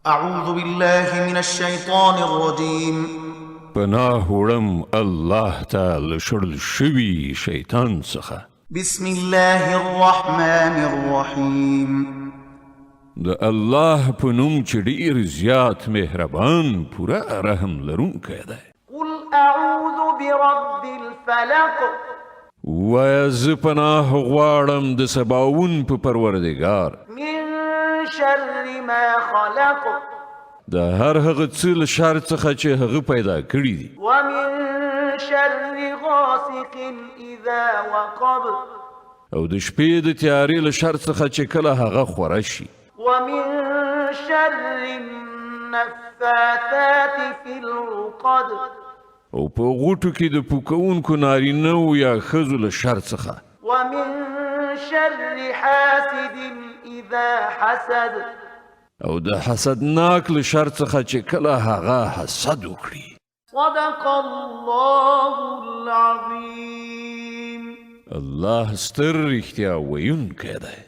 أعوذ بالله من الشيطان الرجيم پناه وړم الله تعالی شړل شوي شیطان څخه. بسم الله الرحمن الرحيم د الله په نوم چې ډېر زیات مهربان پوره رحم لرونکی دی. قل أعوذ برب الفلق وایه زه پناه غواړم د سباوون په پروردګار من شر ما خلق د هر هغه څه له شر څخه چې هغه پیدا کړي دي، ومن شر غاسق إذا وقب او د شپې د تیارې له شر څخه چې کله هغه خوره شي، ومن شر النفاثات في العقد او په غوټو کې د پوکونکو نارینهو یا ښځو له شر څخه، ومن شر حاسد إذا حسد او د حسدناک له شر څخه چې کله هغه حسد وکړي. صدق الله العظيم. الله ستر رښتیا ویونکی دی.